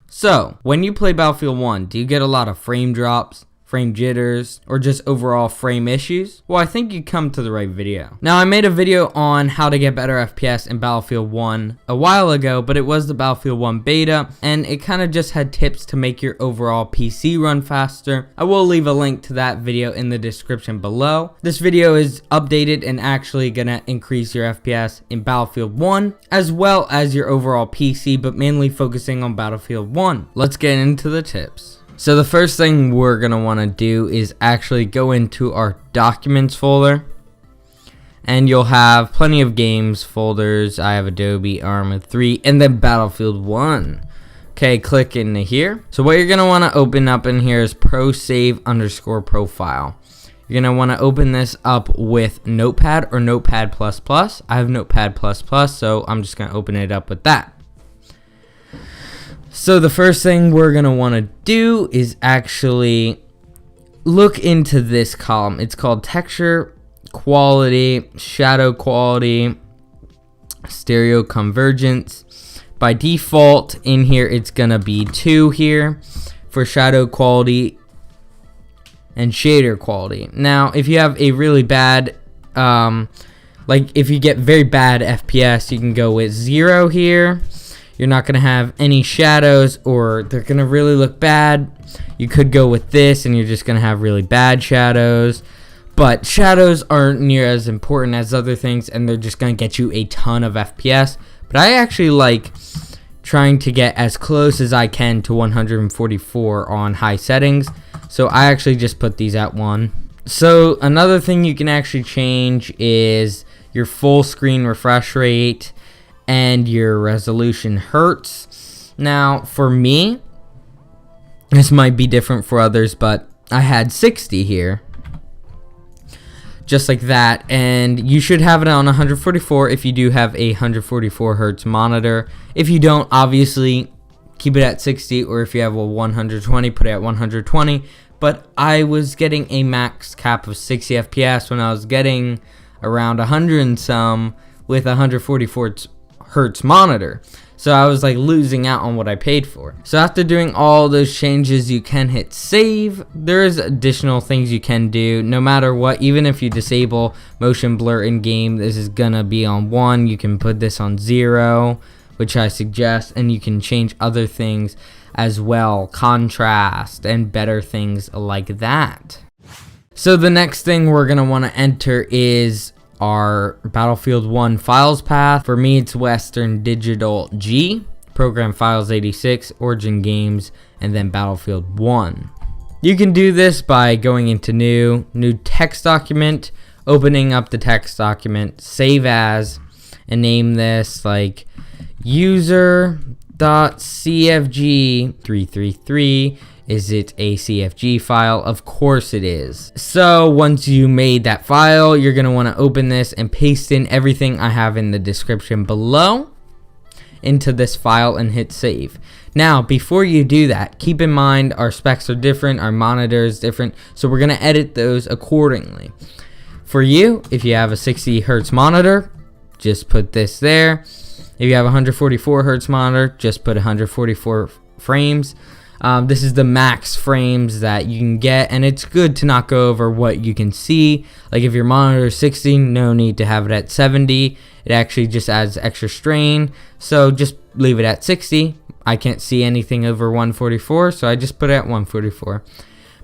So, when you play Battlefield 1, do you get a lot of frame drops, frame jitters, or just overall frame issues? Well, I think you come to the right video. Now, I made a video on how to get better FPS in Battlefield 1 a while ago, but it was the Battlefield 1 beta, and it kind of just had tips to make your overall PC run faster. I will leave a link to that video in the description below. This video is updated and actually gonna increase your FPS in Battlefield 1, as well as your overall PC, but mainly focusing on Battlefield 1. Let's get into the tips. So the first thing we're going to want to do is actually go into our documents folder, and you'll have plenty of games folders. I have Adobe, Arma 3, and then Battlefield 1. Okay, click into here. So what you're going to want to open up in here is ProSave_profile. You're going to want to open this up with Notepad or Notepad++. I have Notepad++, so I'm just going to open it up with that. So the first thing we're going to want to do is actually look into this column. It's called texture quality, shadow quality, stereo convergence. By default in here it's going to be 2 here for shadow quality and shader quality. Now if you have a really bad like if you get very bad FPS, you can go with 0 here. You're not going to have any shadows, or they're going to really look bad. You could go with this and you're just going to have really bad shadows. But shadows aren't near as important as other things, and they're just going to get you a ton of FPS. But I actually like trying to get as close as I can to 144 on high settings. So I actually just put these at 1. So another thing you can actually change is your full screen refresh rate and your resolution hertz. Now for me, this might be different for others, but I had 60 here, just like that, and you should have it on 144 if you do have a 144 hertz monitor. If you don't, obviously keep it at 60, or if you have a 120, put it at 120. But I was getting a max cap of 60 FPS when I was getting around 100 and some with a 144 hertz monitor, so I was like losing out on what I paid for. So after doing all those changes, you can hit save. There's additional things you can do no matter what. Even if you disable motion blur in game, this is gonna be on 1. You can put this on 0, which I suggest, and you can change other things as well, contrast and better things like that. So the next thing we're gonna want to enter is our Battlefield 1 files path. For me, it's Western Digital G, Program Files 86, Origin Games, and then Battlefield 1. You can do this by going into new text document, opening up the text document, save as, and name this like user.cfg333. Is it a CFG file? Of course it is. So once you made that file, you're going to want to open this and paste in everything I have in the description below into this file and hit save. Now, before you do that, keep in mind our specs are different, our monitor is different, so we're going to edit those accordingly. For you, if you have a 60 hertz monitor, just put this there. If you have a 144 hertz monitor, just put 144 frames. This is the max frames that you can get, and it's good to not go over what you can see. Like if your monitor is 60, no need to have it at 70. It actually just adds extra strain, so just leave it at 60. I can't see anything over 144, so I just put it at 144.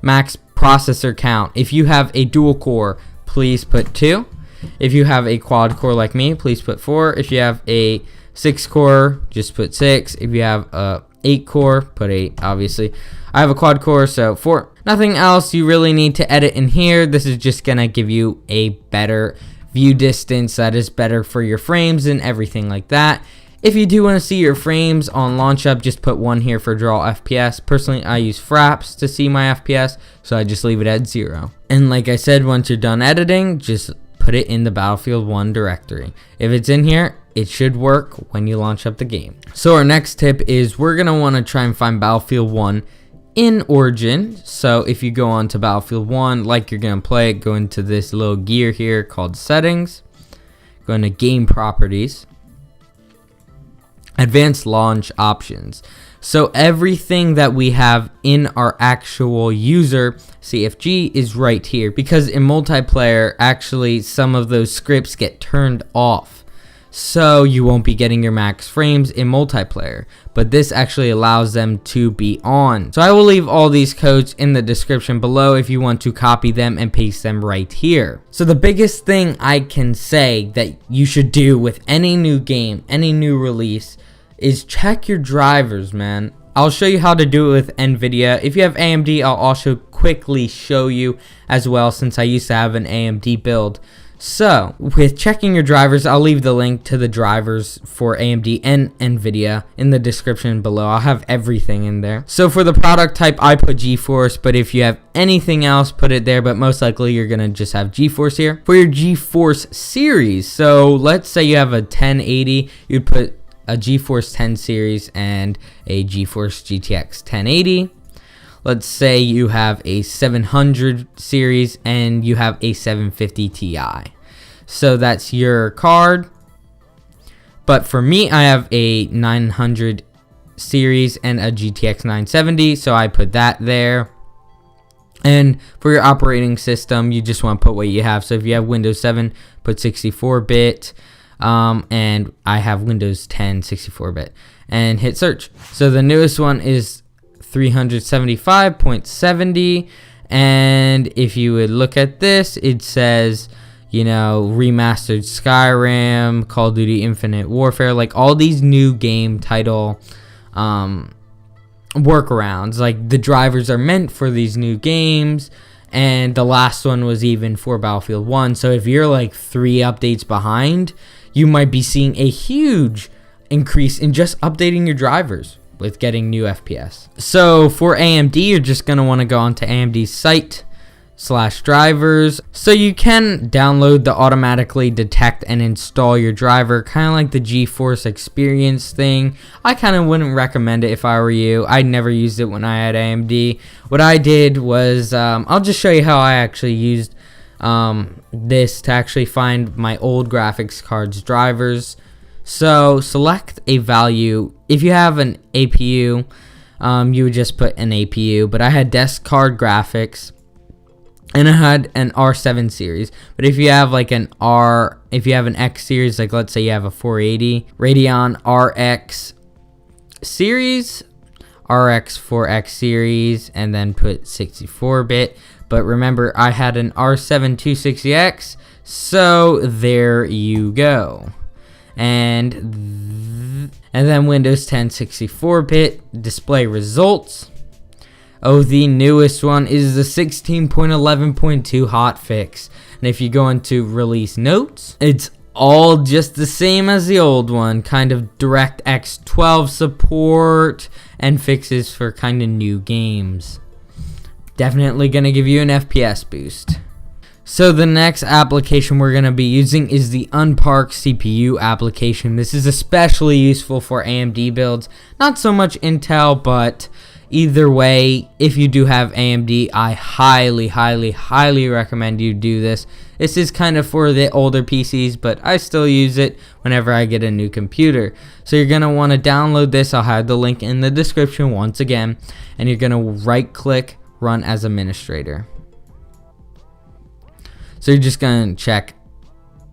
Max processor count. If you have a dual core, please put 2. If you have a quad core like me, please put 4. If you have a 6 core, just put 6. If you have a 8 core, put 8, obviously. I have a quad core, so 4. Nothing else you really need to edit in here. This is just gonna give you a better view distance that is better for your frames and everything like that. If you do want to see your frames on launch up, just put 1 here for draw FPS. Personally, I use Fraps to see my FPS, so I just leave it at 0. And like I said, once you're done editing, just put it in the Battlefield 1 directory. If it's in here, it should work when you launch up the game. So our next tip is we're going to want to try and find Battlefield 1 in Origin. So if you go on to Battlefield 1, like you're going to play it, go into this little gear here called Settings. Go into Game Properties. Advanced Launch Options. So everything that we have in our actual user CFG is right here, because in multiplayer, actually some of those scripts get turned off. So you won't be getting your max frames in multiplayer, but this actually allows them to be on. So I will leave all these codes in the description below if you want to copy them and paste them right here. So the biggest thing I can say that you should do with any new game, any new release, is check your drivers, man. I'll show you how to do it with NVIDIA. If you have AMD, I'll also quickly show you as well, since I used to have an AMD build. So with checking your drivers, I'll leave the link to the drivers for AMD and NVIDIA in the description below. I'll have everything in there. So for the product type, I put GeForce, but if you have anything else, put it there, but most likely you're gonna just have GeForce here. For your GeForce series, so let's say you have a 1080, you'd put a GeForce 10 series and a GeForce GTX 1080. Let's say you have a 700 series and you have a 750 Ti. So that's your card. But for me, I have a 900 series and a GTX 970, so I put that there. And for your operating system, you just want to put what you have. So if you have Windows 7, put 64-bit. And I have Windows 10 64-bit, and hit search. So the newest one is 375.70, and if you would look at this, it says, you know, remastered Skyrim, Call of Duty Infinite Warfare, like all these new game title workarounds. Like the drivers are meant for these new games. And the last one was even for Battlefield 1. So if you're like 3 updates behind, you might be seeing a huge increase in just updating your drivers with getting new FPS. So for AMD, you're just going to want to go onto AMD's site /drivers. So you can download the automatically detect and install your driver, kind of like the GeForce Experience thing. I kind of wouldn't recommend it if I were you. I never used it when I had AMD. What I did was, I'll just show you how I actually used this to actually find my old graphics cards drivers. So select a value. If you have an APU, you would just put an APU, but I had desk card graphics. And I had an R7 series. But if you have like if you have an X series, like let's say you have a 480 Radeon RX series, RX 4X series, and then put 64-bit. But remember, I had an R7 260X, so there you go. And then Windows 10 64-bit, display results. Oh, the newest one is the 16.11.2 hotfix. And if you go into release notes, it's all just the same as the old one. Kind of DirectX 12 support and fixes for kind of new games. Definitely going to give you an FPS boost. So the next application we're going to be using is the Unpark CPU application. This is especially useful for AMD builds. Not so much Intel, but either way, if you do have AMD, I highly recommend you do this. This is kind of for the older PCs, but I still use it whenever I get a new computer. So you're going to want to download this. I'll have the link in the description once again. And you're going to right click, run as administrator. So you're just going to check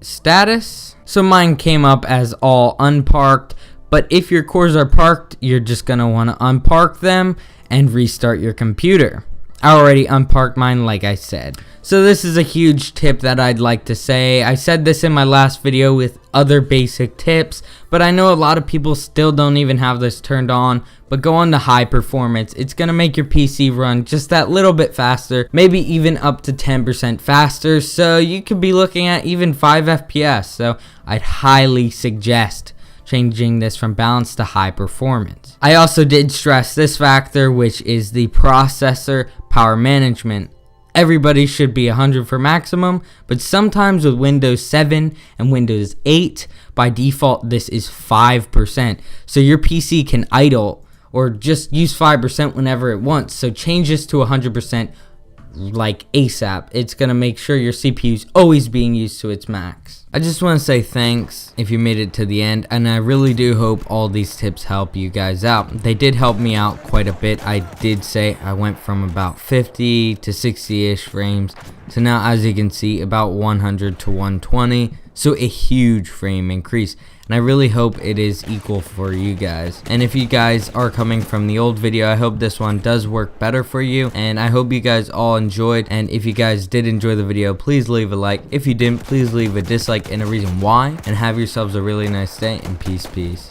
status. So mine came up as all unparked. But if your cores are parked, you're just going to want to unpark them and restart your computer. I already unparked mine, like I said. So this is a huge tip that I'd like to say. I said this in my last video with other basic tips, but I know a lot of people still don't even have this turned on. But go on to high performance. It's going to make your PC run just that little bit faster, maybe even up to 10% faster. So you could be looking at even 5 FPS. So I'd highly suggest changing this from balanced to high performance. I also did stress this factor, which is the processor power management. Everybody should be 100 for maximum, but sometimes with Windows 7 and Windows 8, by default, this is 5%. So your PC can idle or just use 5% whenever it wants. So change this to 100% like ASAP. It's gonna make sure your CPU is always being used to its max. I just want to say thanks if you made it to the end, and I really do hope all these tips help you guys out. They did help me out quite a bit. I did say I went from about 50 to 60-ish frames to now, as you can see, about 100 to 120. So a huge frame increase, and I really hope it is equal for you guys. And if you guys are coming from the old video, I hope this one does work better for you, and I hope you guys all enjoyed. And if you guys did enjoy the video, please leave a like. If you didn't, please leave a dislike and a reason why, and have yourselves a really nice day, and peace.